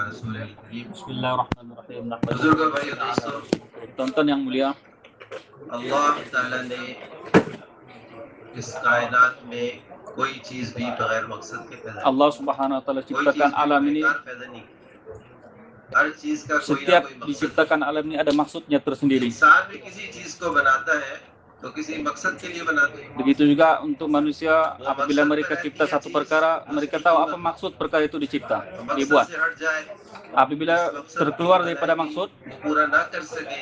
रसूलिल करीम। Bismillahirrahmanirrahim. बुजुर्गों भाइयों दोस्तों, Tonton yang mulia, अल्लाह ताला ने इस कायनात में कोई चीज भी बगैर मकसद के पैदा नहीं Allah Subhanahu wa taala की। कोई चीज ciptakan भी alam ini. बेकार पैदा नहीं की। हर चीज का कोई ना Setiap कोई मकसद है। diciptakan alam ini ada maksudnya tersendiri. इंसान भी किसी चीज को बनाता है तो किसी मकसद के लिए बनाते हैं। Begitu juga untuk manusia, apabila mereka cipta satu perkara, mereka tahu apa maksud perkara itu dicipta, मकसद dibuat. से हट जाए, Apabila terkeluar daripada maksud, पूरा ना कर सके,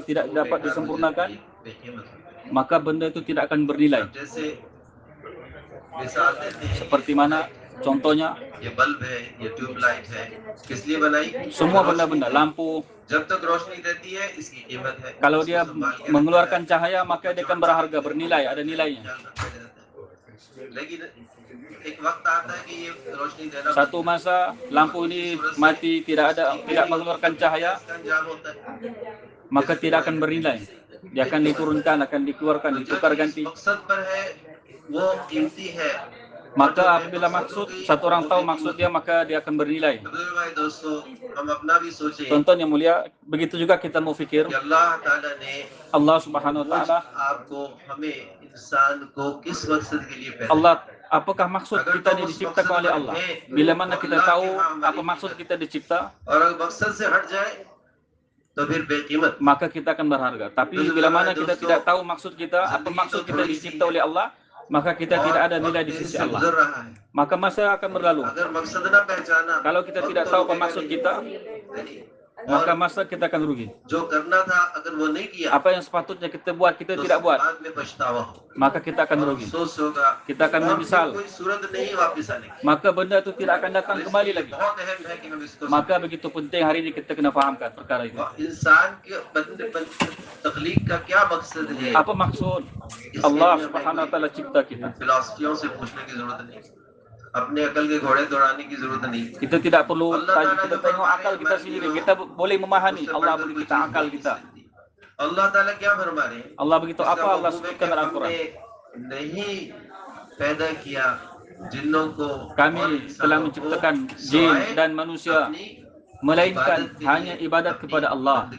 tidak dapat disempurnakan, बेकीमत होता maka benda itu tidak akan bernilai. है। जैसे मिसाल देते हैं, Seperti mana contohnya, ये बल्ब है, ये ट्यूबलाइट है, किस लिए बनाई? semua benda-benda, lampu, जब तक रोशनी देती है इसकी कीमत है। kalau इसको dia संभाल के mengeluarkan रखना cahaya, maka dia akan berharga, bernilai, ada nilainya. है। लेकिन एक वक्त आता है कि ये रोशनी देना Satu masa lampu ini mati, tidak mengeluarkan cahaya, अंजाम होता है। maka tidak akan bernilai. Dia akan diturunkan, akan dikeluarkan, ditukar ganti. मकसद पर है वो कीमती है। Maka apabila maksud, satu orang tahu maksud dia, maka dia akan bernilai. भाई दोस्तों, हम अपना भी सोचें Tonton yang mulia, begitu juga kita mau fikir, कि अल्लाह ताला ने Allah Subhanahu wa taala, आपको, हमें, इंसान को किस मकसद के लिए पैदा Allah, apakah maksud kita ini diciptakan oleh Allah? Bila mana kita tahu apa maksud kita dicipta, और अगर मकसद से हट जाए तो फिर बेकीमत। maka kita akan berharga. Tapi bila mana kita tidak tahu maksud kita, apa maksud kita dicipta oleh Allah, maka kita tidak ada nilai di sisi Allah. गुजर रहा है। Maka masa akan berlalu. अगर मकसद ना पहचाना, Kalau kita tidak tahu apa maksud kita, maka masa kita akan rugi. जो करना था अगर वो नहीं किया, Apa yang sepatutnya kita buat, kita tidak buat, बाद में पछतावा हो, maka kita akan rugi. अफसोस होगा, Kita akan और menyesal. कोई सूरत नहीं वापस आने की। Maka benda itu tidak akan datang kembali lagi. बहुत अहम है कि हम इसको Maka begitu penting hari ini kita kena fahamkan perkara itu. समझें। इंसान के तख्लीक का क्या मकसद है? Apa maksud Allah Subhanahu wa taala cipta kita? फिलॉसफियों से पूछने की जरूरत नहीं, अपने अकल के घोड़े दौड़ाने की जरूरत नहीं। Kita tidak perlu kita tengok akal kita sendiri. Kita boleh memahami. Allah beri kita akal kita. अल्लाह ताला क्या फरमा रहे हैं? Allah begitu apa Allah sebutkan dalam Al-Quran. नहीं पैदा किया जिन्नों को, Kami telah menciptakan jin dan manusia, melainkan hanya ibadat kepada Allah.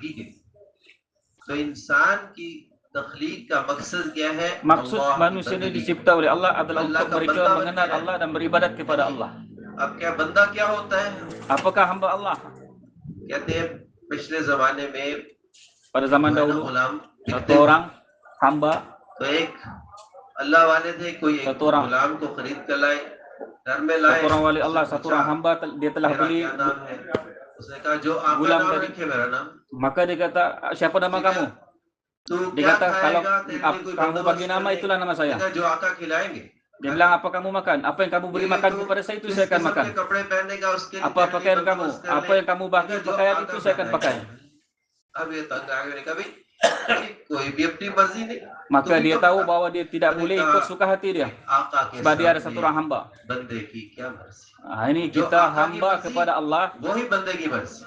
तो इंसान की तख्लीक का मकसद क्या है? Maksud manusia ini dicipta oleh Allah adalah untuk mereka mengenal Allah dan beribadat kepada Allah. अब क्या बंदा क्या होता है? Apakah hamba Allah? कहते हैं पिछले जमाने में Pada zaman dahulu, गुलाम satu orang hamba, तो एक अल्लाह वाले थे, कोई एक satu orang गुलाम को खरीद कर लाए, घर में लाए। satu orang wali Allah, satu orang hamba, dia telah मेरा beli. क्या नाम है? उसने कहा जो आपका गुलाम नाम tadi. रखे मेरा नाम। Maka dia kata, siapa nama kamu? तू Dia क्या kata, kalau खाएगा? तेरे लिए कोई kamu बंदोबस्त bagi nama, करने। itulah nama saya. dia kata, जो आका खिलाएंगे। Dia bilang, apa kamu makan? Apa yang kamu beri makan kepada saya, itu saya akan किस makan. किस्म के कपड़े पहनेगा उसके लिए Apa तेरे लिए pakaian kamu? बंदोबस्त करने। Apa yang kamu bagi जो pakaian, आका itu saya akan pakai. बनाएगा। अब ये तंग आ गया, कभी कोई भी अपनी मर्जी नहीं। Maka तू भी dia तो tahu बता, bahwa dia tidak boleh ikut suka hati dia. आका के Sebab dia ada सामने satu orang hamba. बंदे की क्या मर्जी? Ini kita hamba kepada Allah. वही बंदे की मर्जी।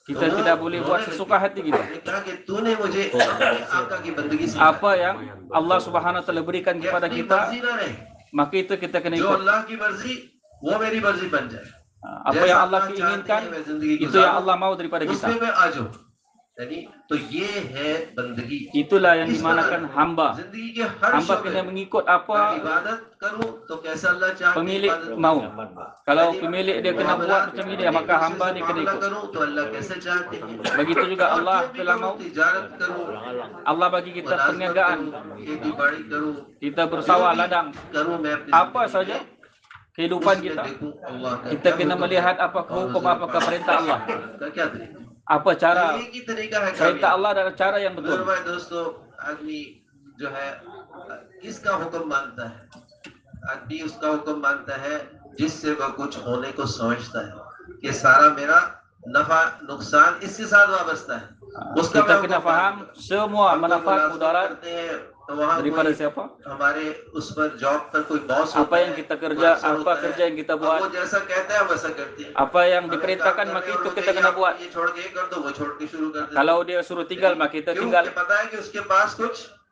Kita tidak boleh buat sesuka hati kita. उसने कहा कि तूने मुझे अपने आका की बंदगी सिखाई। Apa yang Allah Subhanahu wa taala berikan ये kepada अपनी kita, मर्जी ना रहे। maka itu kita kena जो ikut. अल्लाह की मर्जी वो मेरी मर्जी बन जाए। Apa yang Allah inginkan, itu yang Allah mau daripada kita. उसमें मैं आ जाऊं। यानी तो ये है बंदगी। Itulah yang dimanakan hamba. जिंदगी के हर Hamba शोबे kena में mengikut मैं apa इबादत करूं तो कैसा अल्लाह चाहे pemilik इबादत mau. करूं। Kalau pemilik dia kena buat macam ini, maka hamba से dia kena मामला ikut. करूं तो अल्लाह कैसे चाहते हैं। Begitu juga और Allah जो भी telah करूं, mau. तिजारत करूं, Allah bagi kita मुलाजमत perniagaan, करूं, खेती बाड़ी करूं, kita bersawah जो भी ladang, करूं मैं अपनी apa जिंदगी saja में, kehidupan उसमें kita. देखूं अल्लाह का Kita क्या kena हुक्म melihat है apa और hukum, रसूल apakah perintah Allah, का क्या तरीका। apa cara एक ही तरीका है perintah कामयाब। Allah adalah cara yang betul. मेरे भाई दोस्तों, आदमी जो है किसका हुक्म मानता है? आदमी उसका हुक्म मानता है जिससे वह कुछ होने को समझता है कि सारा मेरा नफा नुकसान इसके साथ वाबस्ता है। उसका Kita मैं kena हुक्म faham मानता हूं। semua हम लोग manfaat मुलाजमत mudarat करते हैं तो वहाँ daripada कोई siapa? हमारे उस पर जॉब पर कोई बॉस Apa होता yang है, kita कोई kerja, अफसर apa होता है। kerja yang kita अब वो buat, जैसा कहता है वैसा करते हैं। apa yang हमें diperintahkan, काम maka करने itu और kita बोलते kena हैं, buat. ये छोड़ के ये कर दो, वो छोड़ के शुरू कर दो। Kalau dia suruh tinggal, maka kita क्यों? tinggal. कि पता है कि उसके पास कुछ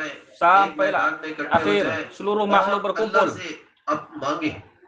जाएं, एक sampailah मैदान में इकट्ठे हो akhir जाएं seluruh और makhluk अल्लाह berkumpul से अब मांगे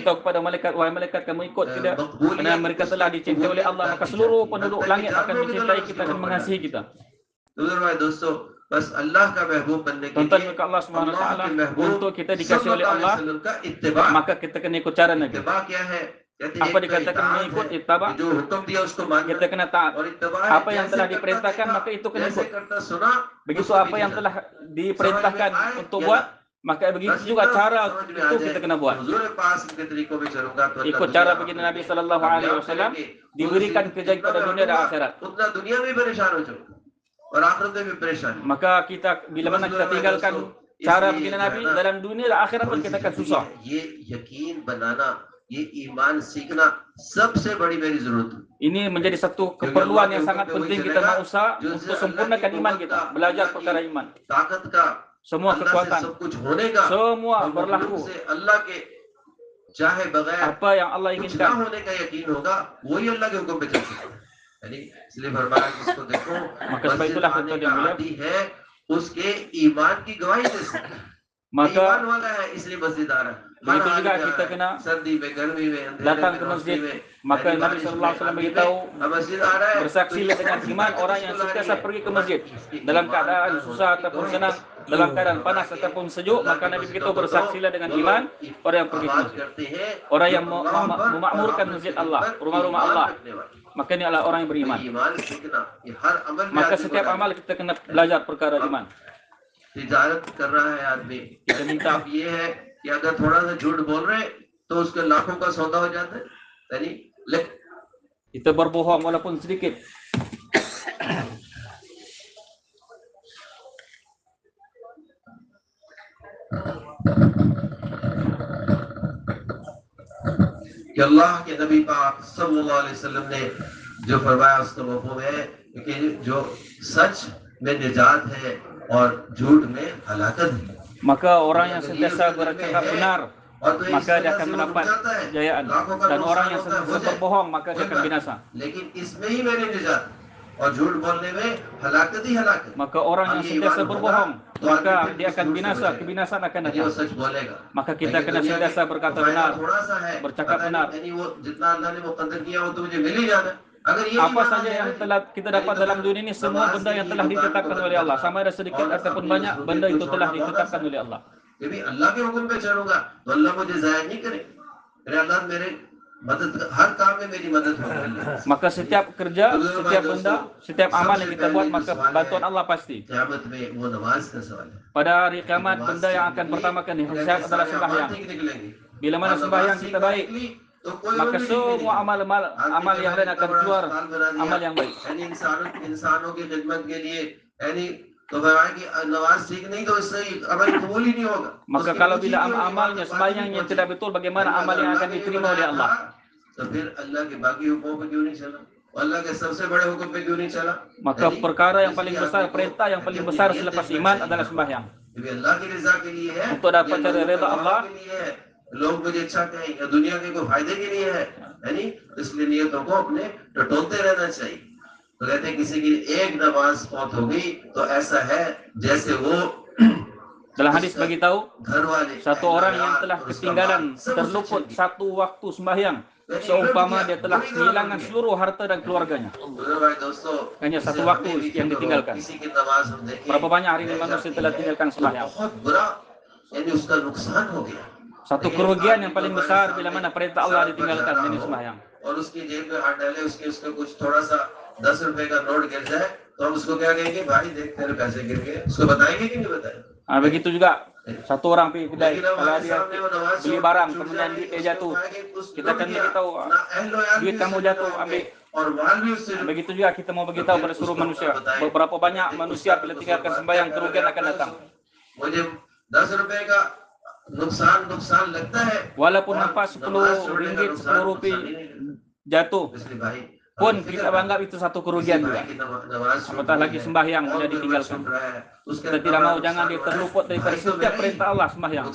beritahu kepada malaikat, wahai malaikat kamu ikut tidak, karena मकबूलियत mereka उसकी telah dicintai oleh कबूलियत Allah, maka दाखिल seluruh जाती है। penduduk हत्ता कि langit akan जानवरों भी mencintai उसकी kita dan माफ mengasihi कर kita. तो मेरे भाई दोस्तों, बस अल्लाह का महबूब बनने के Tuan-tuan लिए maka Allah Subhanahu wa अल्लाह taala के महबूब untuk kita dikasih oleh सल्लल्लाहु अलैहि Allah, वसल्लम का इत्तिबा। maka kita kena ikut cara Nabi. इत्तिबा क्या है? कहते Apa एक तो dikatakan इताअत mengikut है, ittaba, कि जो हुक्म दिया उसको मानना, kita kena taat. और इत्तबा है Apa yang जैसे telah करता diperintahkan देखा, maka itu kena जैसे ikut. करता सुना, Begitu उसको apa पीछे yang चलना। telah समझ diperintahkan में आए untuk या buat, ना, maka बस begitu इतना juga cara समझ में आ itu जाए, kita kena buat. हुजूर पास के तरीकों पे चलूंगा तो अल्लाह Ikut दुनिया cara आखिरत baginda Nabi में sallallahu alaihi कामयाब wasallam, करेंगे। diberikan kerja जितना pada मैं dunia dan हटूंगा akhirat. उतना दुनिया में परेशान हो जाऊंगा और आखिरत में भी परेशान। Maka kita bila mana kita Subhanallah, tinggalkan दोस्तों, cara इसलिए baginda जो है Nabi ना, dalam dunia dan akhirat pun थोड़ी सी kita akan जिंदगी susah. है, ये यकीन बनाना, ये ईमान सीखना सबसे बड़ी मेरी जरूरत है। Ini menjadi satu क्योंकि keperluan अल्लाह के yang हुक्म sangat पे वही penting kita चलेगा, berusaha जो untuk अल्लाह की sempurnakan iman कुव्वत kita, का, belajar अल्लाह की perkara iman. ताकत का, Semua अल्लाह से kekuatan, सब कुछ होने का, semua और berlaku. मखलूक से अल्लाह के चाहे बगैर Apa yang Allah कुछ ना inginkan, होने का यकीन होगा, वही अल्लाह के हुक्म पे चल सकता है। यानी इसलिए फरमाया जिसको देखो maka sebab मस्जिद itulah आने kata का dia mulia, आदी है, उसके ईमान की गवाही दे सकता है। ईमान maka वाला है इसलिए मस्जिद आ रहा है। हर begitu हाल juga में आ kita रहा kena है, सर्दी में, गर्मी में, अंधेरे datang में, ke रोशनी masjid. में, Maka यानी Nabi बारिश sallallahu में, alaihi wasallam आंधी में, beritahu, अब मस्जिद आ रहा है तो bersaksilah ये dengan कौन सी iman ताकत orang उसको yang ला रही sentiasa है? pergi ke masjid उसकी dalam ईमान keadaan का susah होने की ataupun गवाही senang, है। dalam keadaan फरमाया panas कि ataupun sejuk, अल्लाह maka की Nabi मस्जिदों begitu को तो bersaksilah dengan वो iman लोग orang yang pergi ke आबाद masjid. करते हैं Orang जो yang अल्लाह पर और memakmurkan आखिरत masjid के दिन Allah, पर rumah-rumah ईमान Allah, रखने वाले। maka ini adalah orang yang तो beriman. ईमान सीखना ये हर अमल में Maka आदमी को setiap डालना। amal kita kena belajar perkara अब iman. तिजारत कर रहा है आदमी, Kita minta, अब ये है कि अगर थोड़ा सा झूठ बोल रहे तो उसके लाखों का सौदा हो जाता है। यानी kita berbohong walaupun sedikit. कि अल्लाह के नबी पाक सल्लल्लाहु अलैहि वसल्लम ने जो फरमाया उसका मफ़हूम है कि जो सच में निजात है और झूठ में हलाकत है। Maka orang yang sentiasa bercakap benar, maka dia akan mendapat kejayaan. Dan orang yang sentiasa berbohong, maka dia akan binasa. लेकिन इसमें ही मेरी निजात और झूठ बोलने में हलाकत ही हलाकत। Maka orang yang sentiasa berbohong, maka dia akan binasa, kebinasaan akan यानी वो datang. सच बोलेगा। Maka kita kena sentiasa berkata benar, थोड़ा सा है, bercakap benar. यानी वो जितना अल्लाह ने मुकद्दर किया वो तो मुझे मिल ही जाना। अगर ये Apa saja yang telah kita dapat dalam dunia ini, semua benda yang telah ditetapkan oleh Allah, sama ada sedikit ataupun banyak, benda itu telah ditetapkan oleh Allah. कि अल्लाह के हुक्म पे चलूंगा तो अल्लाह मुझे ज़ाया नहीं करे। मेरे अल्लाह मेरे मदद हर काम में मेरी मदद होगी। Maka setiap kerja, setiap benda, setiap amal yang kita buat, maka bantuan Allah pasti. क़यामत में वो नमाज का सवाल है। Pada hari kiamat, benda yang akan pertama kali dihadap adalah sembahyang. Bila mana sembahyang kita baik, maka semua amal yang lain akan keluar amal yang baik. यानी इंसानों की खिदमत के लिए यानी तो फरमाया कि नमाज ठीक नहीं तो इससे अमल कबूल ही नहीं होगा। Maka kalau bila amalnya sembahyangnya tidak betul, bagaimana amal yang akan diterima oleh Allah? तो फिर अल्लाह के बाकी हुक्मों पे क्यों नहीं चला? अल्लाह के सबसे बड़े हुक्म पे क्यों नहीं चला? Maka perkara yang paling besar, perintah yang paling besar selepas iman adalah sembahyang. ये अल्लाह की रज़ा के लिए है, Untuk dapat cari reda Allah, के लिए है, लोग मुझे अच्छा कहें या दुनिया के कोई फायदे के लिए है, यानी इसलिए नियतों को अपने टटोलते रहना चाहिए। तो कहते हैं किसी की एक नमाज फौत हो गई तो ऐसा है जैसे वो dalam hadis bagi tahu, घर वाले satu orang yang telah ketinggalan, terluput satu waktu sembahyang, seumpama dia telah kehilangan seluruh harta dan keluarganya. Hanya satu waktu yang ditinggalkan. Berapa banyak hari ini manusia telah tinggalkan sembahyang? Satu kerugian yang paling besar bila mana perintah Allah ditinggalkan, ini sembahyang. और उसकी जेब में हाथ डाले, उसका कुछ थोड़ा सा 10 रुपए का नोट गिर जाए तो हम उसको क्या कहेंगे? भाई देख तेरे पैसे गिर गए। उसको बताएंगे कि नहीं बताएंगे? Begitu juga satu orang pergi kedai, kalau dia beli barang kemudian duit dia jatuh, kita akan beritahu, duit kamu jatuh, ambil. Begitu juga kita mau beritahu pada seluruh manusia, beberapa banyak manusia bila tinggalkan sembahyang, kerugian akan datang. Walaupun nampak 10 ringgit, 10 rupiah jatuh, pun kita anggap itu satu kerugian juga. Apatah lagi sembahyang bila ditinggalkan. Kita tidak mau jangan dia terluput daripada setiap perintah Allah sembahyang.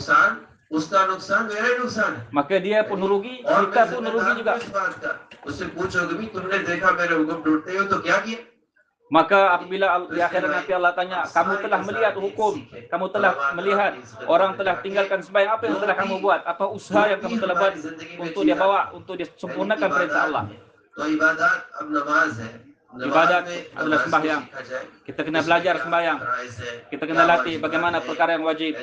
Maka dia pun rugi, kita pun rugi juga. Maka apabila di akhirat nanti Allah tanya, kamu telah melihat hukum, kamu telah melihat orang telah tinggalkan sembahyang, apa yang telah kamu buat? Apa usaha yang kamu telah buat untuk dia bawa, untuk dia sempurnakan perintah Allah? Ibadat adalah sembahyang. Kita kena belajar sembahyang. Kita kena latih bagaimana perkara yang wajib.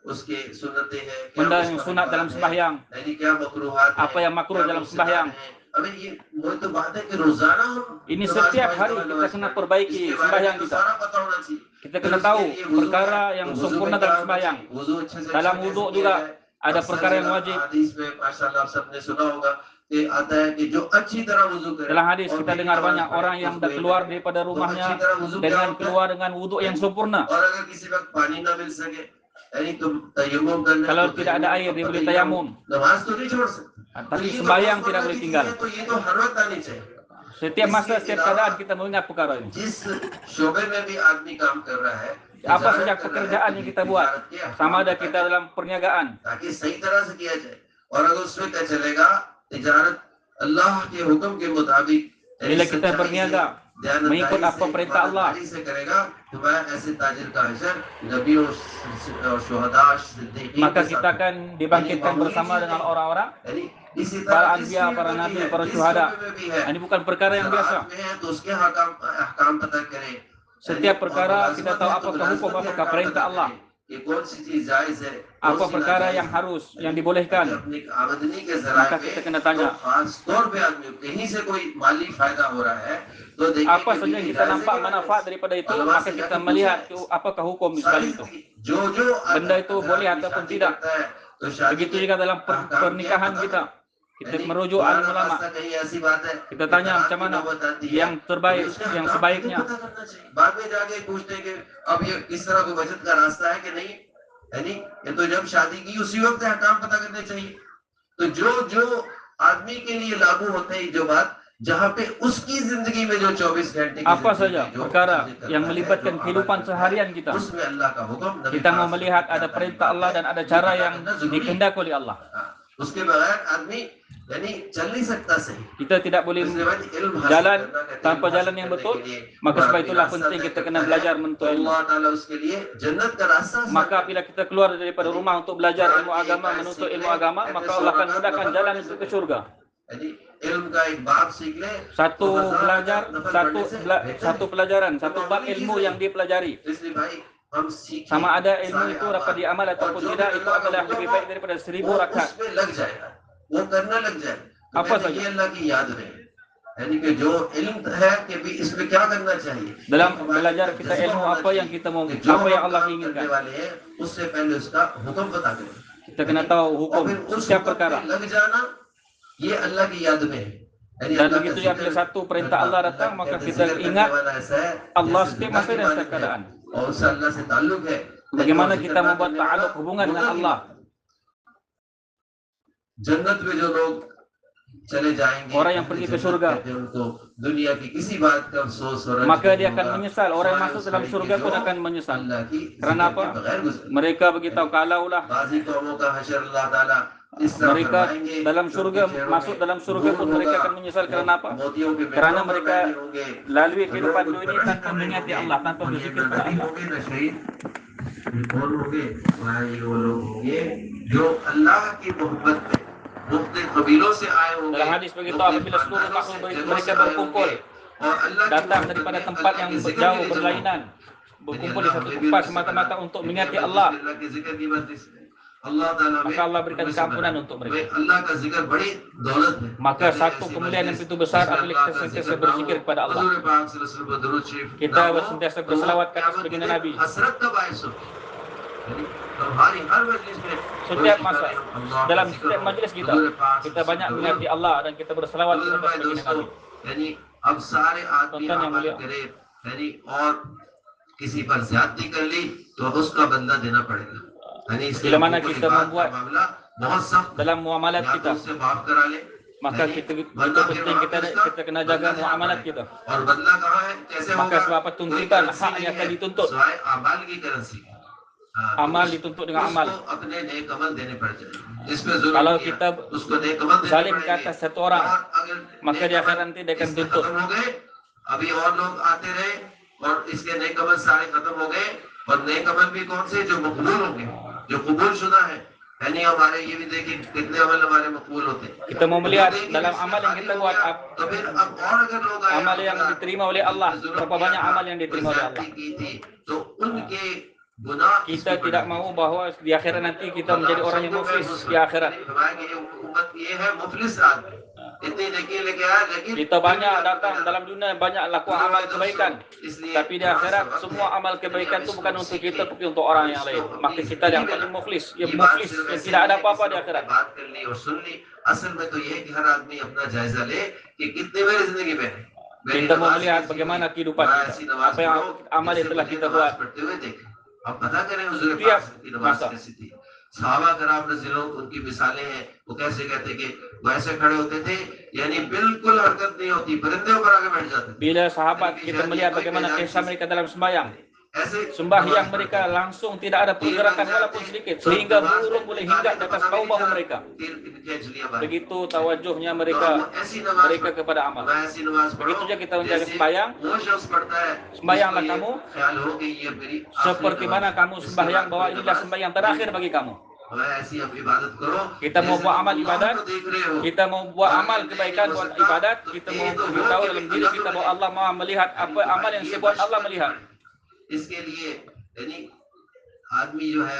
उसके सुन्नतें हैं, क्या benda yang उसका sunat dalam है, sembahyang, यानी क्या मकरूहात हैं, apa yang makruh क्या dalam वो sembahyang. सिद्धांत हैं। अबे ये वही तो बात है कि रोजाना हम Ini नमाज setiap पढ़े, hari नमाज kita kena पढ़े, perbaiki इसके बारे में sembahyang तो kita. सारा पता होना चाहिए। Kita फिर kena उसके tahu लिए वुजू है, perkara तो yang वुजू में sempurna क्या dalam होना sembahyang. चाहिए, वुजू अच्छे से Dalam कैसे wuduk किया juga जाए। ada अक्सर perkara yang जगह wajib. हदीस में माशाल्लाह आप सबने सुना होगा कि आता है कि जो अच्छी तरह वुजू करे Dalam hadis और kita फिर dengar नमाज banyak पढ़े, orang yang उसको dah ये keluar मिलेगा। daripada तो अच्छी rumahnya तरह वुजू क्या dengan होता है? keluar dengan wuduk yang sempurna. और अगर किसी वक्त पानी ना मिल सके, यानी तुम तयम्मुम करना है, Kalau तो tidak ada तयम्मुम air, dia का boleh तयम्मुम, tayamum. नमाज तो नहीं छोड़ सकते। तो Tapi ये तो sembahyang रोजमर्रा tidak boleh की चीजें tinggal. हैं, तो ये तो हर वक्त आनी चाहिए। Setiap masa, इसके setiap अलावा keadaan kita mengingat perkara ini. जिस शोबे में भी आदमी काम कर रहा है, Apa तिजारत saja कर रहा है, pekerjaan yang तो kita buat, तिजारत के अहकाम sama ada पता kita करें, dalam perniagaan, ताकि सही तरह से किया जाए। और अगर उसमें क्या चलेगा, तिजारत अल्लाह के हुक्म के मुताबिक, यानी bila kita सच्चाई से, berniaga दयानतदारी mengikut apa से, perintah Allah, ईमानदारी से करेगा, तो वह ऐसे ताजिर का हशर नबियों और शुहदा सिद्दीकीन maka के kita साथ akan dibangkitkan यानी bersama मामूली dengan चीज orang-orang, यानी इसी para तरह इस anbiya, फील्ड para में भी nabi, है, para इस syuhada. शोबे में भी है, Ini bukan perkara yang biasa. ज़राअत में है तो उसके अहकाम पता करें। Setiap perkara और kita tahu मुलाज़मत है तो apakah hukum, मुलाज़मत के apakah अहकाम perintah पता Allah, करें कि कौन सी चीज जायज है, कौन apa सी perkara नाजायज yang है। harus, yang यानी dibolehkan. अपनी आमदनी के जराए Maka पे kita kena तो tanya, खास तौर पे आदमी कहीं से कोई माली फायदा हो रहा है तो देखें apa कि saja yang ये kita जायज है nampak कि manfaat नाजायज। daripada itu, उलमा maka से kita जाके melihat पूछें, apakah hukum di सारी sebalik itu. जो Benda itu boleh आदमी ataupun शादी tidak. करता है तो शादी Begitu के juga dalam अहकाम क्या है pernikahan पता kita. करें। Kita यानी merujuk खुदा alim ना ulama. खास्ता कहीं ऐसी बात है Kita कि tanya तलाक macam की mana नौबत आती है, yang तो terbaik, उसके yang अहकाम sebaiknya. पता करना चाहिए। बाद में जाके पूछते हैं कि अब ये इस तरह कोई बचत का रास्ता है कि नहीं, यानी ये तो जब शादी की उसी वक्त अहकाम पता करने चाहिए। तो जो आदमी के लिए लागू होते हैं जो बात, जहाँ पे उसकी जिंदगी में जो 24 घंटे की Apa जिंदगी saja में जो perkara चीजें करता yang है, melibatkan जो अमल kehidupan करता है, seharian kita. उसमें अल्लाह का हुक्म नबी Kita पाक mau से melihat क्या ada perintah तालीमात Allah है, dan ada ये cara पता yang करना जरूरी है। dikehendaki oleh Allah. हाँ, उसके बगैर आदमी यानी चल नहीं सकता सही। Kita tidak boleh इसलिए भाई इल्म हासिल jalan करना, कहते हैं tanpa इल्म jalan हासिल yang करने betul. के लिए Maka sebab आदमी itulah रास्ता penting तय kita करता kena है, belajar तो menuntut ilmu. अल्लाह ताला उसके लिए जन्नत का रास्ता आसान Maka करता bila kita keluar daripada rumah untuk belajar ilmu agama, menuntut ilmu agama, maka Allah akan mudahkan jalan untuk ke syurga. यानी इल्म का एक बाब सीख ले, Satu तो हजार belajar, नफल satu पढ़ने से बेहतर satu है। pelajaran, तो satu bab मामूली ilmu चीज yang नहीं। dipelajari. इसलिए भाई हम सीखें Sama ada ilmu सारे itu अमाल, dapat diamal और ataupun जो भी tidak, itu अल्लाह का adalah हुक्म lebih हो, baik daripada 1000 वो rakaat. उसमें लग जाएगा, वो करने लग जाए। तो Apa कहते हैं saja. ये अल्लाह की याद में, यानी कि जो इल्म है कि भी इसमें क्या करना चाहिए, Dalam एक हमारे belajar अंदर kita जज्बा ilmu होना apa yang चाहिए kita mau, कि जो apa yang हम Allah काम करने inginkan. वाले हैं उससे पहले उसका हुक्म पता करें। Kita kena tahu और hukum फिर उस setiap हुक्म perkara. पे लग जाना, ये अल्लाह की याद में है। यानी Dan अल्लाह का begitu juga bila जिक्र satu perintah करना, Allah अल्लाह datang, maka कहते kita जिक्र करने ingat वाला ऐसा है Allah जैसे setiap जिंदा masa की dan setiap मालिक है keadaan. और उससे अल्लाह से ताल्लुक है। Bagaimana और kita जिक्र ना membuat करने वाला ta'alluq hubungan dengan मुर्दा की Allah. बात है। जन्नत में जो लोग चले जाएंगे, Orang yang pergi ke जन्नत surga, कहते हैं उनको दुनिया की किसी बात का अफसोस और रंज maka नहीं dia akan होगा, menyesal. Orang yang सिवाय masuk उस dalam घड़ी के surga pun जो akan menyesal. अल्लाह की Kerana जिक्र apa? के बगैर गुजरे। Mereka beritahu kalaulah बाजी कौमों का हशर अल्लाह ताला इस तरह mereka फरमाएंगे, dalam उनके surga, चेहरों masuk में dalam surga नूर pun mereka होगा, akan menyesal. Kerana apa? मोतियों के Kerana मेहंदी mereka होंगे, lalui लोग kehidupan उन dunia पर ini अड़ी tanpa खड़े mengingati होंगे, Allah, tanpa और ये berzikir ना kepada नबी Allah. होंगे ना शहीद, ये कौन होंगे? वहाँ ये वो लोग होंगे जो अल्लाह की मोहब्बत में मुख्तलिफ कबीलों से आए होंगे, Dalam hadis begitu, मुख्तलिफ apabila seluruh खानदानों makhluk से, जगहों mereka से आए berkumpul, होंगे, और अल्लाह की datang मोहब्बत daripada में, tempat अल्लाह yang के जिक्र jauh के लिए जमा berlainan, berkumpul di satu tempat semata-mata untuk mengingati Allah, अल्लाह के जिक्र की मजलिस में अल्लाह ताला maka Allah berikan keampunan untuk mereka. अल्लाह का जिक्र बड़ी दौलत है। Maka satu kemuliaan yang begitu besar apabila kita sentiasa berzikir kepada Allah. हुजूर पाक सल्लल्लाहु अलैहि वसल्लम पर दुरूद शरीफ Kita sentiasa berselawat ke atas baginda Nabi. हसरत का बायस हो, हमारी हर मजलिस में Setiap masa, dalam setiap majlis kita banyak mengingati Allah dan kita berselawat ke atas baginda Nabi. यानी अब सारे आदमी Tonton yang अमल mulia. करे, यानी और किसी पर ज्यादती कर ली तो उसका बदला देना पड़ेगा। यानी इसलिए Bila mana हुकूक kita इबाद का membuat मामला बहुत सख्त है। dalam muamalat या तो kita, उससे माफ करा ले, maka यानी kita वरना फिर penting वहाँ पे उसका kita kena बदला jaga देना muamalat पड़ेगा। kita. और बदला कहाँ है, कैसे Maka होगा? sebab apa कोई tuntutan करेंसी hak नहीं yang akan है, dituntut. सिवाय अमाल की करेंसी। हाँ, तो Amal dituntut dengan amal. उसको अपने नेक अमल देने पड़ जाएंगे। इसमें जुल्म Kalau किया, kita उसको नेक अमल देने zalim ke पड़ेंगे। atas satu orang, और अगर maka नेक di akhirat अमल nanti dia akan इसके tuntut. खत्म हो गए, अभी और लोग आते रहे और इसके नेक अमल सारे खत्म हो गए, और नेक अमल भी कौन से, जो मकबूल होंगे, जो कबूल शुदा है। यानी हमारे ये भी देखिए कितने अमल हमारे मकबूल होते हैं। Kita mau melihat dalam amal yang kita buat, तो फिर अब और अगर लोग आए, amal yang diterima oleh Allah, berapa banyak amal yang diterima oleh Allah. की थी, तो उनके Kita tidak mau bahwa di akhirat nanti kita menjadi orang yang muflis di akhirat. Kita banyak datang dalam dunia, banyak lakukan amal kebaikan, tapi di akhirat semua amal kebaikan itu bukan untuk kita, tapi untuk orang yang lain. Maka kita yang paling muflis, yang tidak ada apa-apa di akhirat. Kita mau melihat bagaimana kehidupan kita, apa yang amal yang telah kita buat. Tiap masa. साहबा अगर आपने जिलों उनकी मिसालें हैं, वो कैसे कहते कि वो ऐसे खड़े होते थे, यानी बिल्कुल हरकत नहीं होती, परिंदे ऊपर आके बैठ जाते थे. Bila sahabat kita melihat bagaimana kisah mereka dalam sembahyang, sembahyang mereka langsung tidak ada pergerakan walaupun sedikit, sehingga burung boleh hinggap di atas bahu-bahu mereka. Begitu tawajuhnya mereka kepada amal. Begitu juga kita menjaga sembahyang. Sembahyanglah kamu seperti mana kamu sembahyang, bahwa inilah sembahyang terakhir bagi kamu. Kita mau buat amal ibadat, kita mau buat amal kebaikan, buat ibadat, kita mau beritahu dalam diri kita bahwa Allah Maha melihat apa amal yang saya buat, Allah melihat. इसके लिए यानी आदमी जो है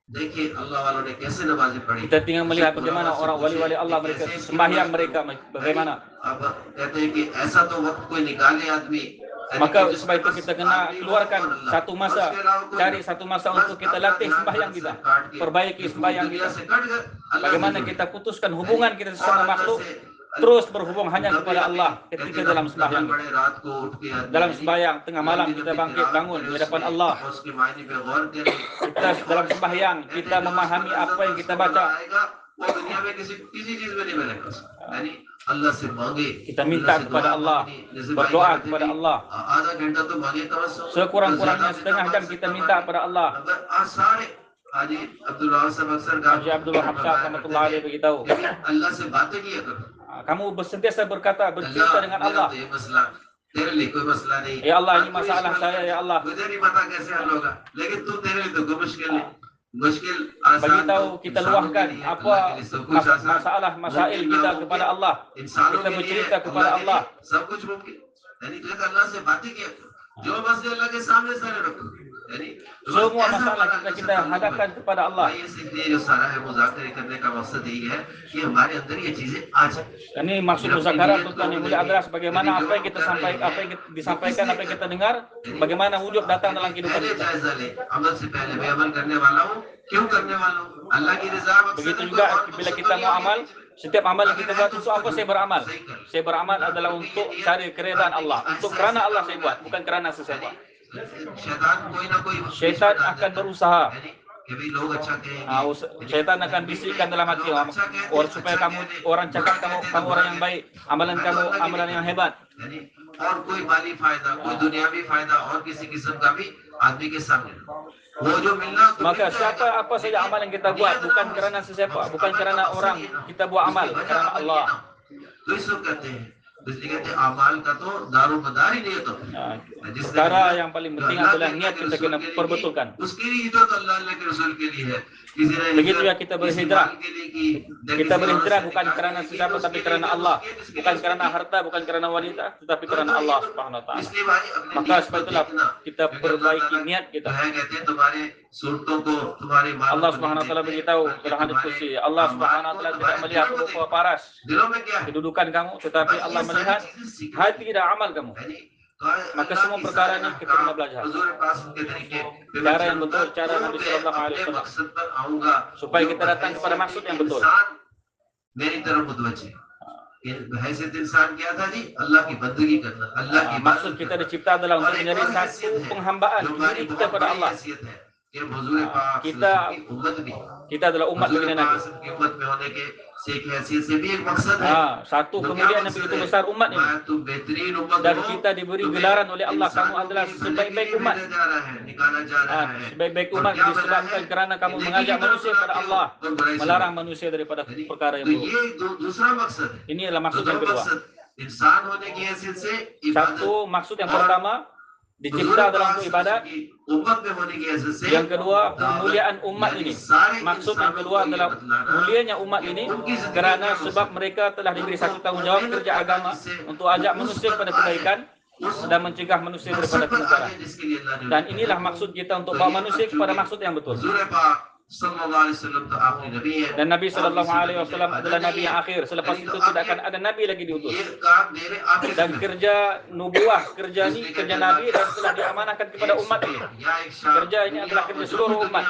देखिए अल्लाह वालों ने कैसे नमाज़ें पढ़ी. Kita tinggal melihat bagaimana orang wali-wali Allah mereka sembahyang mereka bagaimana. अब कहते हैं कि ऐसा तो वक्त कोई निकाले आदमी. Maka sebab itu kita kena keluarkan satu masa, cari satu masa untuk kita latih sembahyang kita, perbaiki sembahyang kita. Bagaimana kita putuskan hubungan kita sama makhluk, terus berhubung hanya kepada Allah ketika dalam sembahyang. Dalam sembahyang tengah malam kita bangkit bangun di hadapan Allah. Kita dalam sembahyang kita memahami apa yang kita baca. Kita minta kepada Allah, berdoa kepada Allah. Sekurang-kurangnya setengah jam kita minta kepada Allah. Haji Abdullah Habsah rahmatullahi alaihi beritahu, kamu sentiasa berkata, bercerita dengan Allah. Ya Allah, ini masalah saya, ya Allah. Beritahu, kita luahkan apa masalah masail kita kepada Allah. Kita bercerita kepada Allah. Semua masalah kita hadapkan kepada Allah. Ini maksud muzakarah Tuan Yang Mulia adalah bagaimana apa yang kita sampaikan, apa yang disampaikan, apa yang kita dengar, bagaimana wujud datang dalam kehidupan kita. Begitu juga bila kita mau amal, setiap amal yang kita buat itu apa saya beramal? Saya beramal adalah untuk cari keridhaan Allah, untuk kerana Allah saya buat, bukan kerana saya buat. Syaitan akan berusaha. Syaitan akan bisikkan dalam hati orang supaya kamu orang cakap kamu orang yang baik, amalan kamu amalan yang hebat. और कोई माली फायदा, कोई दुनियावी फायदा और किसी किस्म का भी आदमी के सामने वो जो मिलना. Maka siapa apa saja amal yang kita buat bukan kerana sesiapa, bukan kerana orang, kita buat amal kerana Allah. तो इसको कहते हैं, इसलिए कहते हैं अमाल का तो दारोमदार ही नहीं तो. Perkara yang paling penting adalah niat kita kena perbetulkan. उसके लिए तो अल्लाह के रसूल के लिए है. Begitu ya kita berhijrah. Kita berhijrah bukan kerana siapa tapi kerana Allah, bukan kerana harta, bukan kerana wanita, tetapi kerana Allah Subhanahu wa taala. Maka sebab itulah kita perbaiki niat kita. Allah Subhanahu wa taala beritahu dalam hadis qudsi, Allah Subhanahu wa taala tidak melihat rupa paras, kedudukan kamu, tetapi Allah melihat hati dan amal kamu. Maka semua perkara ini kita kena belajar. Cara yang betul, cara Nabi Sallallahu Alaihi Wasallam, supaya kita datang kepada maksud yang betul. Maksud kita dicipta adalah untuk menjadi satu penghambaan diri kita kepada Allah. Kita adalah umat baginda Nabi. Satu kemuliaan yang begitu besar umat ini, dan kita diberi gelaran oleh Allah, kamu adalah sebaik-baik umat. Sebaik-baik umat disebabkan kerana kamu mengajak manusia kepada Allah, melarang manusia daripada perkara yang buruk. Ini adalah maksud yang kedua. Satu maksud yang pertama, dicipta dalam ibadat. Yang kedua, kemuliaan umat ini. Maksud yang kedua adalah mulianya umat ini kerana sebab mereka telah diberi satu tanggungjawab kerja agama untuk ajak manusia kepada kebaikan, dan mencegah manusia daripada kemungkaran. Dan inilah maksud kita untuk bawa manusia kepada maksud yang betul. Dan Nabi SAW adalah Nabi yang akhir. Selepas itu tidak akan ada Nabi lagi diutus. Dan kerja nubuah, kerja ini, kerja Nabi dan telah diamanahkan kepada umat ini. Kerja ini adalah kerja seluruh umat.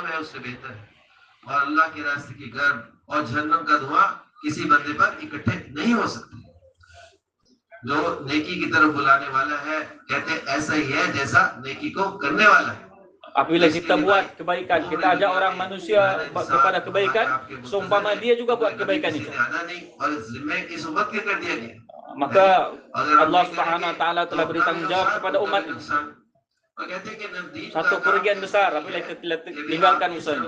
Allah के रास्ते की गर्म और जहन्नम का धुआं किसी बंदे पर इकट्ठे नहीं हो सकते। जो नेकी की तरफ बुलाने वाला है, कहते ऐसा ही है जैसा नेकी को करने वाला है। Apabila kita buat kebaikan, kita ajak orang manusia kepada kebaikan, seumpama dia juga buat kebaikan itu. Maka Allah Subhanahu Wa Taala telah beri tanggungjawab kepada umat ini. Satu kerugian besar apabila kita tinggalkan usaha ini.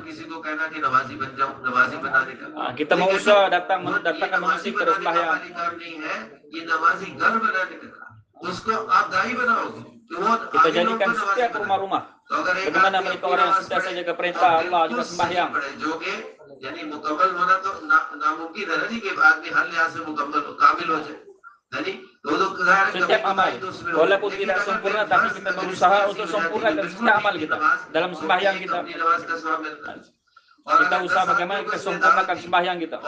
Kita mau usaha datangkan manusia kepada sembahyang. Kita jadikan setiap rumah-rumah. Bagaimana mereka orang yang sentiasa jaga perintah Allah, juga sembahyang. यानी मुकम्मल होना तो नामुमकिन है नहीं कि आदमी हर लिहाज से मुकम्मल कामिल हो जाए। Setiap amal, walaupun tidak sempurna, tapi kita berusaha untuk sempurnakan setiap amal kita. Dalam sembahyang kita, kita usaha bagaimana kita sempurnakan sembahyang kita.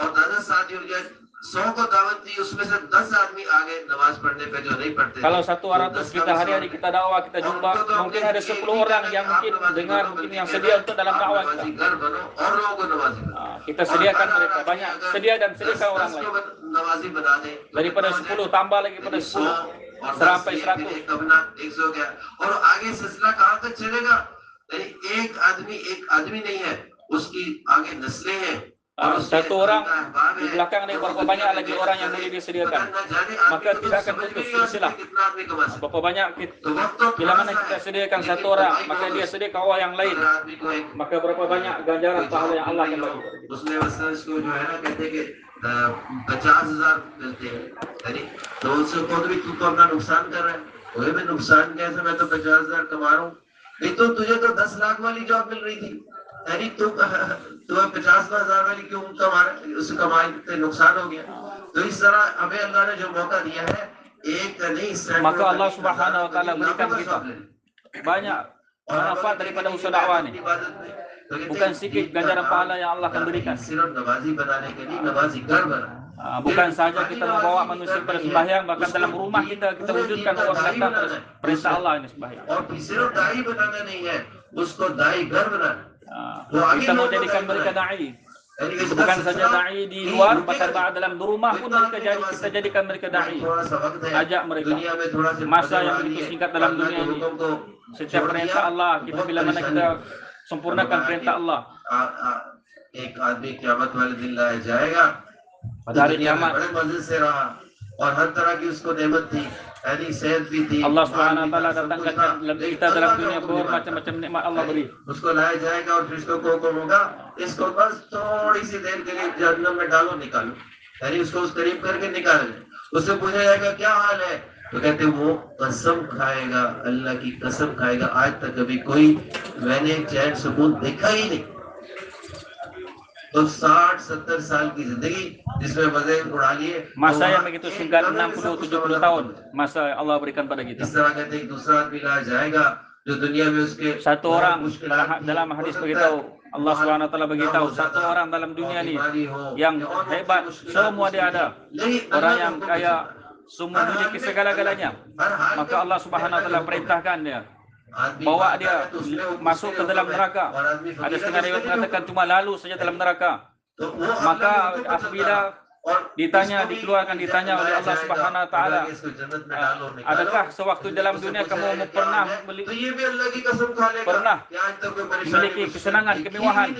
Kalau 100 kita hari-hari kita dakwah, kita jumpa, mungkin ada 10 orang yang mungkin dengar, mungkin yang sedia untuk dalam dakwah kita. Kita sediakan mereka, banyak sedia dan sediakan orang lain. Daripada 10 tambah lagi pada 10 sampai 100. और आगे सिलसिला कहां तक चलेगा? एक आदमी नहीं है, उसकी आगे नस्लें हैं। Satu orang di belakang ini berapa banyak lagi orang yang boleh disediakan, maka tidak akan putus silsilah. Berapa banyak bila mana kita sediakan satu orang, maka dia sediakan orang yang lain, maka berapa banyak ganjaran pahala yang Allah akan bagi. उसमें वसल्लम को जो है ना कहते कि 50,000 मिलते हैं, यानी तो उससे खुद भी तू तो अपना नुकसान कर रहा है, कोई भी नुकसान कैसे, मैं तो 50,000 कमा रहा हूँ, नहीं तो तुझे तो 10 लाख वाली जॉब मिल रही थी, यानी तू 50,000 वाली क्यों कमा रहा है, उस कमाई से नुकसान हो गया। तो इस तरह हमें अल्लाह ने जो मौका दिया है, एक नहीं, maka Allah Subhanahu Wa Taala berikan kita banyak manfaat daripada usaha dakwah ini. Bukan sedikit ganjaran pahala yang Allah akan berikan. Bukan saja kita membawa manusia pada sembahyang, bahkan dalam rumah kita wujudkan orang datang pada perintah Allah ini sembahyang. Kita mau jadikan mereka da'i. Bukan saja da'i di luar, bahkan dalam rumah pun kita jadikan mereka da'i. Ajak mereka. Masa yang begitu singkat dalam dunia ini, setiap perintah Allah, kita bila mana kita sempurnakan perintah Allah. एक आदमी क़यामत वाले दिन लाया जाएगा, pada hari kiamat, और हर तरह की उसको नेमत थी, यानी सेहत भी थी, Allah Subhanahu Wa Taala datangkan kita dalam dunia bermacam-macam nikmat Allah beri. उसको लाया जाएगा और फरिश्तों को हुक्म होगा, इसको बस थोड़ी सी देर के लिए जहन्नम में डालो, निकालो, यानी उसको उस करीब करके निकालो। उससे पूछा जाएगा क्या हाल है, तो कहते वो कसम खाएगा, अल्लाह की कसम खाएगा, आज तक कभी कोई मैंने चैन सुकून देखा ही नहीं। तो 60-70 साल की जिंदगी जिसमें मजे उड़ा लिए, masa yang begitu singkat 60-70 tahun masa Allah berikan pada kita. इस तरह कहते एक दूसरा आदमी लाया जाएगा जो दुनिया में उसके satu orang dalam hadis beritahu, Allah Subhanahu Wa Taala beritahu, satu orang dalam dunia ini yang hebat, semua dia ada. Orang yang kaya, semua memiliki segala-galanya. Maka Allah Subhanahu Wa Taala perintahkan dia, bawa dia masuk ke dalam neraka. Ada setengah riwayat mengatakan cuma lalu saja dalam neraka. Maka apabila ditanya oleh Allah Subhanahu Wa Taala, adakah sewaktu dalam dunia kamu pernah memiliki kesenangan, kemewahan?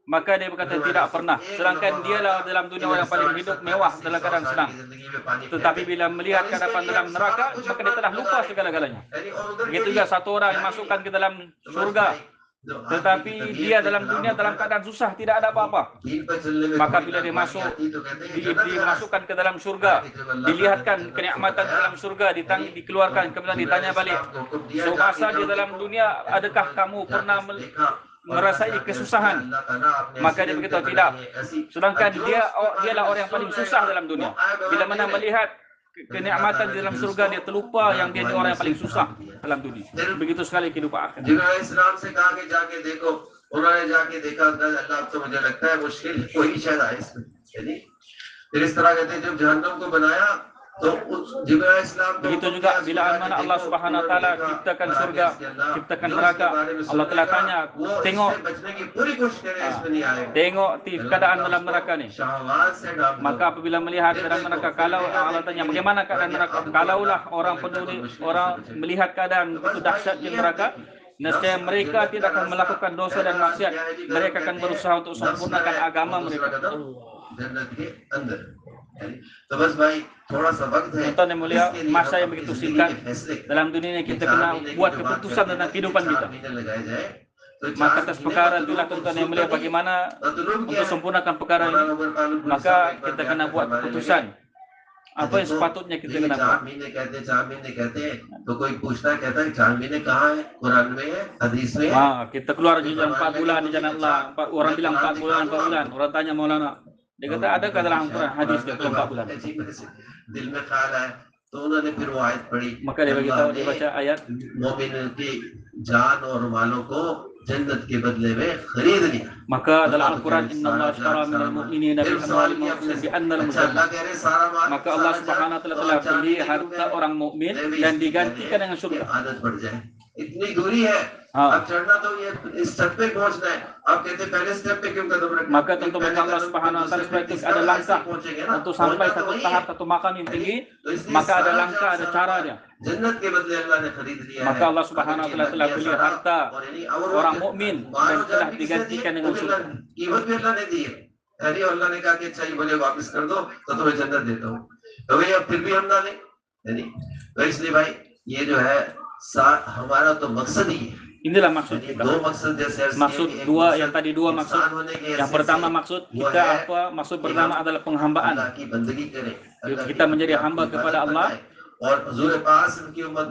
Maka dia berkata tidak pernah. Sedangkan dialah dalam dunia orang yang paling hidup mewah dalam keadaan senang. Tetapi bila melihat keadaan dalam neraka, maka dia telah lupa segala-galanya. Begitu juga satu orang yang masukkan ke dalam surga, tetapi dia dalam dunia dalam keadaan susah, tidak ada apa-apa. Maka bila dia masuk, dimasukkan ke dalam surga, dilihatkan kenikmatan dalam surga, dikeluarkan, kemudian ditanya balik, semasa di dalam dunia adakah kamu pernah merasai kesusahan? Maka dia berkata tidak. Sedangkan dialah orang yang paling susah dalam dunia. Bila mana melihat kenikmatan di dalam surga, dia terlupa yang dia ni orang yang paling susah dalam dunia. Begitu sekali kehidupan akhirat. जिब्राइल इस्लाम से कहा कि जाके देखो, उन्होंने जाके देखा, अल्लाह तो मुझे लगता है मुश्किल कोई शायद आए इसमें, यानी फिर इस तरह कहते हैं जब जहन्नम को बनाया तो जिब्राइल इस्लाम begitu juga bila mana Allah Subhanahu wa taala ciptakan surga, ciptakan neraka, Allah telah tanya, tengok tengok keadaan dalam neraka ni. Maka apabila melihat keadaan neraka, kalau Allah tanya bagaimana keadaan neraka, kalaulah orang peduli, orang melihat keadaan begitu dahsyat di neraka, nescaya mereka tidak akan melakukan dosa dan maksiat, mereka akan berusaha untuk sempurnakan agama mereka. तो बस भाई थोड़ा सा वक्त है, Tuan yang mulia, masa yang begitu singkat dalam dunia ini kita kena buat keputusan tentang kehidupan kita. Maka atas perkara itulah tuan yang mulia, bagaimana untuk sempurnakan perkara ini, maka kita kena buat keputusan apa yang sepatutnya kita kena buat. 4 महीने कहते हैं तो कोई पूछता है, कहता है 4 महीने कहाँ है, कुरान में है, हदीस में है? Kita keluar jalan 4 bulan di jalan Allah. Orang bilang 4 bulan, 4 bulan. Orang tanya Maulana, dia kata adakah dalam Quran hadis dia 4 bulan? दिल में ख्याल है तो उन्होंने फिर वो आयत पढ़ी, Maka dia beritahu, dia baca ayat, मोमिन की जान और मालों को जन्नत के बदले में खरीद लिया. maka dalam Al-Quran, innallaha ashtara minal mu'minina bi amwalihim wa anfusihim bi anna lahumul jannah. Maka Allah Subhanahu wa taala telah beli harta orang mukmin dan digantikan dengan surga. आदत पड़ जाए, इतनी दूरी है, अब चढ़ना तो ये इस स्टेप पे पहुंचना है, आप कहते पहले स्टेप पे क्यों कदम रखना? Maka tentu bagi Allah Subhanahu wa taala supaya ada langkah untuk sampai satu tahap, satu makam yang tinggi, maka ada langkah, ada cara dia. जन्नत के बदले अल्लाह ने खरीद लिया है. Maka Allah Subhanahu wa taala telah beli harta orang mukmin dan telah digantikan dengan surga. कीमत भी अल्लाह ने दी है, यानी अल्लाह ने कहा कि अच्छा ये मुझे वापस कर दो तो तुम्हें जन्नत देता हूँ, तो भाई अब फिर भी हम ना लें, यानी तो इसलिए भाई ये जो है हमारा तो मकसद ही है. Inilah maksud kita. दो मकसद जैसे Maksud dua, yang tadi dua maksud. Yang pertama maksud kita apa? Maksud pertama adalah penghambaan. Kita menjadi hamba kepada Allah.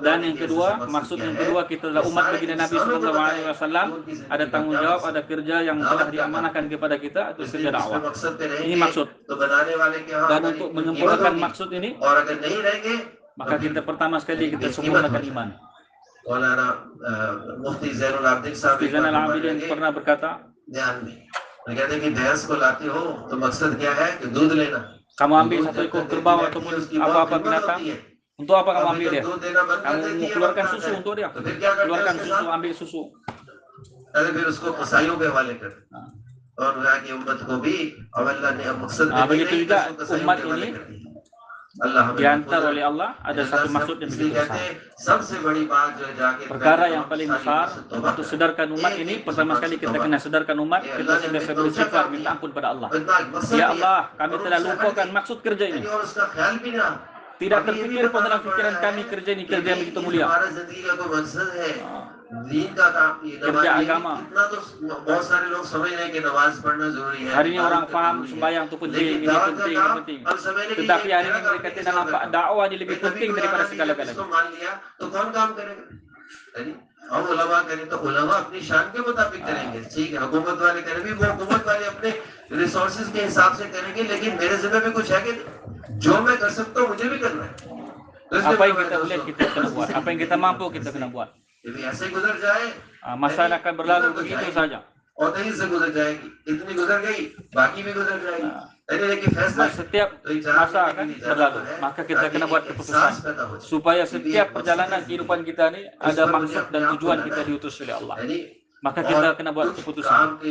Dan yang kedua, maksud yang kedua, kita adalah umat baginda Nabi SAW. Ada tanggung jawab, ada kerja yang telah diamanahkan kepada kita, itu kerja dakwah. Ini maksud. Dan untuk menyempurnakan maksud ini, maka kita pertama sekali kita sempurnakan iman. Mufti Zainul Abidin pernah berkata, kamu ambil satu ekor kerbau ataupun apa-apa binatang, untuk apa kamu ambil dia? Kamu keluarkan susu untuk dia. Keluarkan susu, ambil susu. Begitu juga umat ini diantar oleh Allah, ada satu maksud yang begitu besar. Perkara yang paling besar untuk sedarkan umat ini, pertama sekali kita kena sedarkan umat, kita sudah bersifat minta ampun pada Allah. Ya Allah, kami telah lupakan maksud kerja ini. Tidak terpikir pun dalam fikiran kami kerja ini kerja yang begitu mulia. Kerja agama. Hari ini orang faham sembahyang itu penting, ini penting. Tetapi hari ini mereka tidak nampak dakwah ini lebih penting daripada segala-galanya. और उलमा करें तो उलमा अपनी शान के मुताबिक करेंगे, ठीक है, हुकूमत वाले करें भी वो हुकूमत वाले अपने रिसोर्सेज के हिसाब से करेंगे, लेकिन मेरे ज़िम्मे में कुछ है कि जो मैं कर सकता हूँ मुझे भी करना है. Apa yang kita boleh kita kena buat, apa yang kita mampu kita kena buat. यदि ऐसे गुजर जाए, masa akan berlalu begitu saja. और नहीं से गुजर जाएगी, इतनी गुजर गई, बाकी भी गुजर जाएगी. Setiap masa akan berlalu, maka kita kena buat keputusan supaya setiap perjalanan kehidupan kita ni ada maksud dan tujuan kita diutus oleh Allah. Maka kita kena buat keputusan.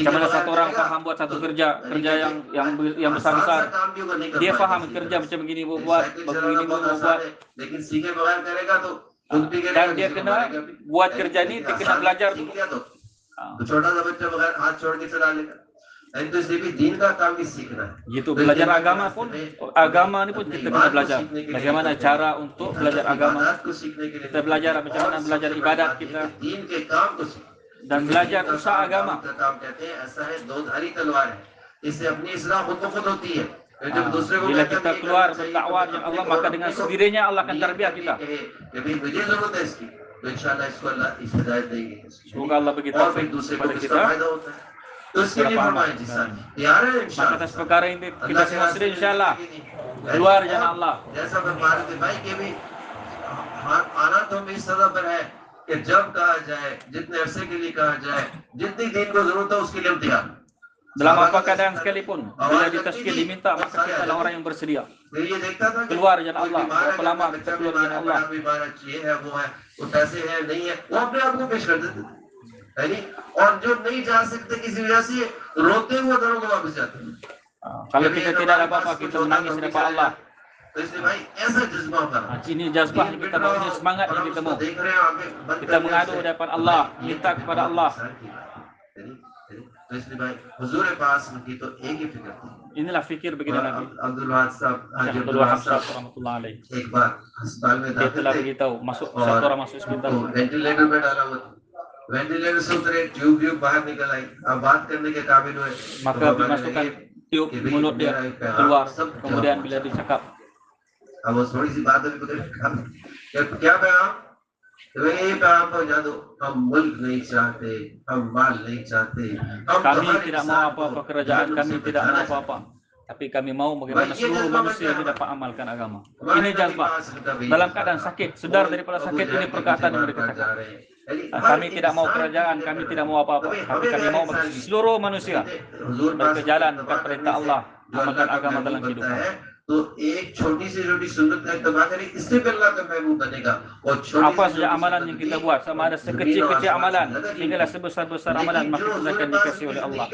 Kalau satu orang faham buat satu kerja yang besar-besar, dia faham kerja macam begini buat, begini buat, dan dia kena buat kerja ni, dia kena belajar tu. छोटा सा बच्चा बगैर हाथ छोड़ के चला लेगा. तो इसलिए भी दीन का काम भी सीखना है. Gitu belajar agama pun, agama ni pun kita kena belajar. Bagaimana cara untuk belajar agama? Kita belajar macam mana belajar ibadat kita dan belajar usaha agama. Bila kita keluar berdakwah yang Allah, maka dengan sendirinya Allah akan tarbiyah kita. Semoga Allah bagi taufik kepada kita तो उसके लिए फरमाए जी साहब तैयार है Maka इंशाअल्लाह atas perkara ini kita अल्लाह semua के sudah रास्ते insyaallah में जिंदगी नहीं। keluar jalan Allah. जैसा मैं मारुति भाई के भी आना तो हम इस सदा पर है कि जब कहा जाए, जितने अरसे के लिए कहा जाए, जितनी दिन को जरूरत हो उसके लिए हम तैयार। Dalam apa keadaan sekalipun, bila ditazkir diminta, maka kita adalah orang yang bersedia. ये देखता था Keluar jalan Allah. Berapa lama kita keluar jalan Allah? ये है वो है, वो पैसे है नहीं है, वो अपने आप को पेश कर देते है नहीं। और जो नहीं जा सकते किसी वजह से रोते हुए घरों को वापस जाते हैं। Kalau kita tidak ada apa-apa, kita menangis di depan Allah. तो इसलिए भाई ऐसा जज्बा होता है। Ini jazbah yang kita mau, ini semangat yang kita mau. देख रहे हैं आगे बंद Kita mengadu di depan Allah, minta kepada Allah. तो इसलिए भाई हुजूर पास की तो एक ही फिक्र थी। Inilah fikir begini Nabi. Abdul वहाब साहब Syekh Abdul Wahab Sahab rahmatullah alaih. एक बार अस्पताल में Dia दाखिल telah थे beritahu masuk satu orang masuk hospital. तो वेंटिलेटर में डाला हुआ था। वेंटिलेटर से उतरे, ट्यूब बाहर निकल आई, अब बात करने के काबिल हुए। Maka dimasukkan tiup mulut dia keluar. Kemudian bila dicakap, अब वो थोड़ी सी बात अभी पकड़ क्या पैगाम? ये पैगाम पहुंचा दो, हम मुल्क नहीं चाहते, हम माल नहीं चाहते, kami tidak mau apa-apa kerajaan, kami tidak mau apa-apa. Tapi kami mau bagaimana seluruh manusia ini dapat amalkan agama. Ini jazbah. Dalam keadaan sakit, sedar daripada sakit, ini perkataan yang mereka katakan. Kami tidak mau kerajaan, kami tidak mau apa-apa. Tapi kami mau bagi seluruh manusia berjalan dekat perintah Allah, amalkan agama dalam kehidupan. तो एक छोटी सुन्नत का इत्तिबा करें, इससे भी अल्लाह का महबूब बनेगा। और apa saja amalan yang kita buat, sama ada sekecil-kecil amalan hinggalah sebesar-besar amalan, maka kita akan dikasih oleh Allah.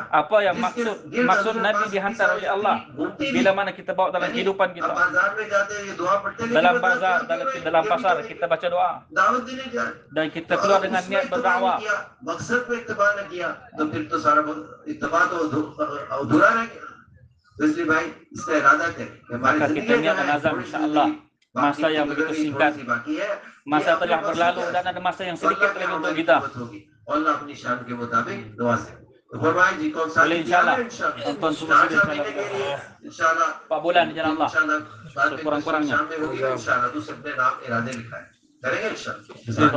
Apa yang maksud Nabi dihantar oleh Allah bila mana kita bawa dalam kehidupan kita. Dalam bazar, dalam pasar kita baca doa dan kita keluar dengan niat berdakwah. मकसद पे इत्तिबा न किया तो फिर तो सारा इत्तिबा तो अधूरा रह गया। इसलिए भाई इसका इरादा करें maka kita niat menazam insyaallah masa yang begitu singkat, masa telah berlalu dan ada masa yang sedikit lagi untuk kita. Allah अपनी शान के मुताबिक दुआ से फरमाएं जी कौन सा insyaallah tonton semua insyaallah 4 bulan di jalan Allah sekurang-kurangnya इंशाल्लाह तो सबने नाम इरादे लिखा है करेंगे इंशाल्लाह।